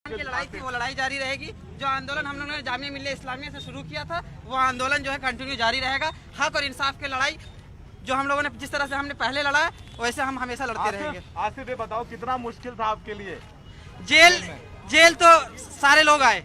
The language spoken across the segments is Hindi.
की लड़ाई थी वो लड़ाई जारी रहेगी। जो आंदोलन हम लोगों ने जामिया मिल्लिया इस्लामिया से शुरू किया था वो आंदोलन जो है कंटिन्यू जारी रहेगा। हक और इंसाफ की लड़ाई जो हम लोगों ने जिस तरह से हमने पहले लड़ा है वैसे हम हमेशा लड़ते रहेंगे। आसिफ, ये बताओ कितना मुश्किल था आपके लिए? जेल तो सारे लोग आए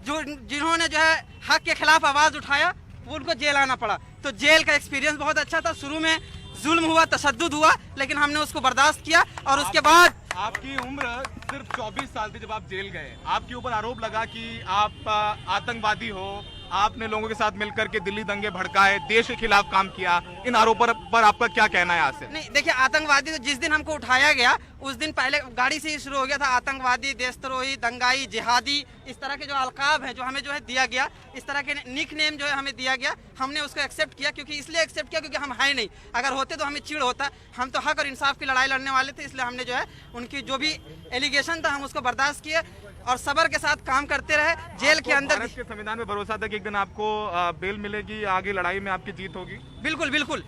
जो जिन्होंने जो है हक के खिलाफ आवाज उठाया वो उनको जेल आना पड़ा। तो जेल का एक्सपीरियंस बहुत अच्छा था। शुरू में जुल्म हुआ, तशद्दुद हुआ, लेकिन हमने उसको बर्दाश्त किया और उसके बाद आपकी उम्र सिर्फ 24 साल थी जब आप जेल गए। आपके ऊपर आरोप लगा कि आप आतंकवादी हो, आपने लोगों के साथ मिलकर के दिल्ली दंगे भड़काए, देश के खिलाफ काम किया। इन आरोपों पर आपका क्या कहना है? आज से नहीं, देखिए आतंकवादी तो जिस दिन हमको उठाया गया उस दिन पहले गाड़ी से ही शुरू हो गया था। आतंकवादी, देशद्रोही, दंगाई, जिहादी, इस तरह के जो अलकाब है जो हमें जो है दिया गया, इस तरह के निक नेम जो है हमें दिया गया, हमने उसको एक्सेप्ट किया। क्योंकि इसलिए एक्सेप्ट किया क्योंकि हम है नहीं, अगर होते तो हमें चिढ़ होता। हम तो हक और इंसाफ की लड़ाई लड़ने वाले थे, इसलिए हमने जो है उनकी जो भी एलिगेशन था हम उसको बर्दाश्त किए और सब्र के साथ काम करते रहे। जेल के अंदर भारत के संविधान में भरोसा था कि एक दिन आपको बेल मिलेगी, आगे लड़ाई में आपकी जीत होगी? बिल्कुल बिल्कुल।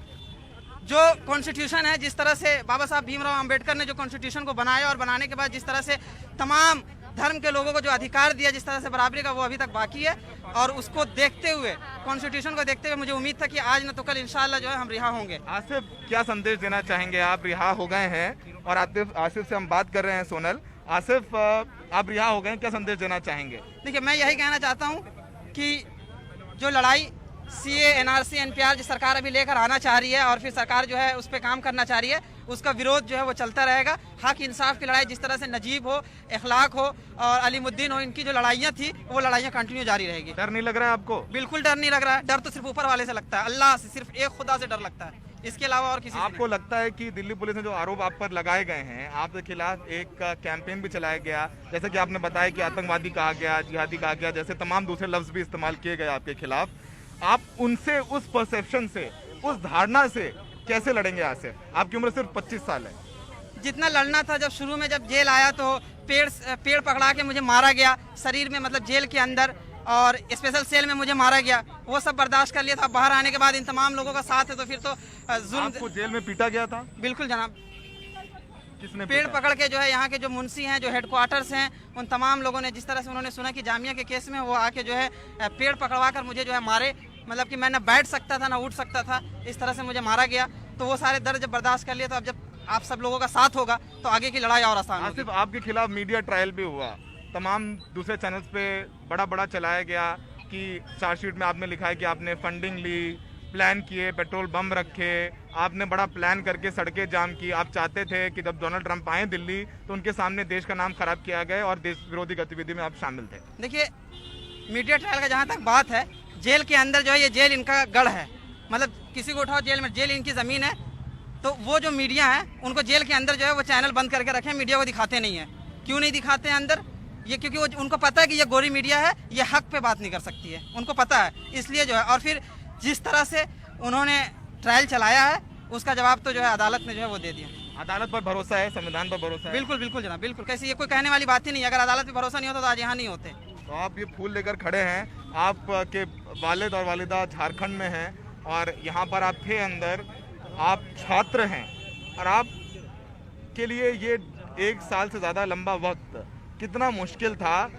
जो कॉन्स्टिट्यूशन है, जिस तरह से बाबा साहब भीमराव अंबेडकर ने जो कॉन्स्टिट्यूशन को बनाया और बनाने के बाद जिस तरह से तमाम धर्म के लोगों को जो अधिकार दिया, जिस तरह से बराबरी का, वो अभी तक बाकी है। और उसको देखते हुए, कॉन्स्टिट्यूशन को देखते हुए मुझे उम्मीद था कि आज न तो कल इंशाअल्लाह जो है हम रिहा होंगे। आसिफ, क्या संदेश देना चाहेंगे? आप रिहा हो गए हैं और आसिफ से हम बात कर रहे हैं। सोनल, आसिफ आप रिहा हो गए हैं, क्या संदेश देना चाहेंगे? देखिए, मैं यही कहना चाहता हूँ कि जो लड़ाई CA, NRC, NPR जो सरकार अभी लेकर आना चाह रही है और फिर सरकार जो है उस पर काम करना चाह रही है, उसका विरोध जो है वो चलता रहेगा। हक इंसाफ की लड़ाई, जिस तरह से नजीब हो, इखलाक हो और अलीमुद्दीन हो, इनकी जो लड़ाइयाँ थी वो लड़ाइयाँ कंटिन्यू जारी रहेगी। डर नहीं लग रहा है आपको? बिल्कुल डर नहीं लग रहा है। डर तो सिर्फ ऊपर वाले से लगता है, अल्लाह से, सिर्फ एक खुदा से डर लगता है, इसके अलावा और किसी से आपको लगता है कि दिल्ली पुलिस ने जो आरोप आप पर लगाए गए हैं, आपके खिलाफ एक कैंपेन भी चलाया गया, जैसे कि आपने बताया कि आतंकवादी कहा गया, जिहादी कहा गया, जैसे तमाम दूसरे लफ्ज भी इस्तेमाल किए गए आपके खिलाफ, आप उनसे, उस परसेप्शन से, उस धारणा से कैसे लड़ेंगे? आज से आपकी उम्र सिर्फ 25 साल है। जितना लड़ना था, जब शुरू में जब जेल आया तो पेड़ पकड़ा के मुझे मारा गया शरीर में, मतलब जेल के अंदर, और स्पेशल सेल में मुझे मारा गया, वो सब बर्दाश्त कर लिया था। बाहर आने के बाद इन तमाम लोगों का साथ है तो फिर तो आपको जेल में पीटा गया था? बिल्कुल जनाब। किसने पेड़ पकड़ के जो है यहाँ के जो मुंशी हैं, जो हेडक्वार्टर्स हैं, उन तमाम लोगों ने, जिस तरह से उन्होंने सुना कि जामिया के केस में, वो आके जो है पेड़ पकड़वा कर मुझे जो है मारे। मतलब कि मैं ना बैठ सकता था ना उठ सकता था, इस तरह से मुझे मारा गया। तो वो सारे दर्द जब बर्दाश्त कर लिए, तो अब जब आप सब लोगों का साथ होगा तो आगे की लड़ाई और आसान होगी। सिर्फ आपके खिलाफ मीडिया ट्रायल भी हुआ, तमाम दूसरे चैनल्स पे बड़ा चलाया गया कि चार्जशीट में आपने लिखा है कि आपने फंडिंग ली, प्लान किए, पेट्रोल बम रखे, आपने बड़ा प्लान करके सड़कें जाम की। आप चाहते थे कि जब डोनाल्ड ट्रंप आए दिल्ली तो उनके सामने देश का नाम खराब किया गया और देश विरोधी गतिविधि में आप शामिल थे। देखिए, मीडिया ट्रायल का जहाँ तक बात है, जेल के अंदर जो है, ये जेल इनका गढ़ है। मतलब किसी को उठाओ जेल में, जेल इनकी ज़मीन है। तो वो जो मीडिया है उनको जेल के अंदर जो है वो चैनल बंद करके रखे, मीडिया को दिखाते नहीं है। क्यों नहीं दिखाते हैं अंदर? ये क्योंकि वो उनको पता है कि ये गोरी मीडिया है, ये हक पे बात नहीं कर सकती है, उनको पता है, इसलिए जो है। और फिर जिस तरह से उन्होंने ट्रायल चलाया है उसका जवाब तो जो है अदालत ने जो है वो दे दिया। अदालत पर भरोसा है, संविधान पर भरोसा है? बिल्कुल बिल्कुल जनाब, बिल्कुल। कैसे, ये कोई कहने वाली बात ही नहीं है। अगर अदालत पर भरोसा नहीं होता तो आज यहाँ नहीं होते। तो आप ये फूल लेकर खड़े हैं, आपके वालिद और वालिदा झारखंड में हैं और यहाँ पर आप थे अंदर, आप छात्र हैं और आप के लिए ये 1 साल से ज़्यादा लंबा वक्त कितना मुश्किल था?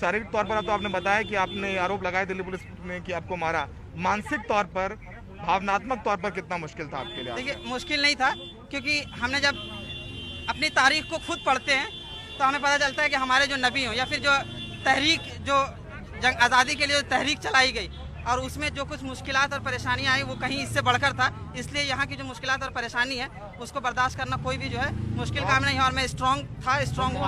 शारीरिक तौर पर तो आपने बताया कि आपने आरोप लगाए दिल्ली पुलिस ने कि आपको मारा, मानसिक तौर पर, भावनात्मक तौर पर कितना मुश्किल था आपके लिए? देखिए, मुश्किल नहीं था, क्योंकि हमने जब अपनी तारीख को खुद पढ़ते हैं तो हमें पता चलता है कि हमारे जो नबी हो या फिर जो तहरीक, जो जंग आज़ादी के लिए जो तहरीक चलाई गई और उसमें जो कुछ मुश्किलात और परेशानियां आई वो कहीं इससे बढ़कर था। इसलिए यहाँ की जो मुश्किलात और परेशानी है उसको बर्दाश्त करना कोई भी जो है मुश्किल काम नहीं है। और मैं स्ट्रॉन्ग था, स्ट्रॉन्ग हूँ।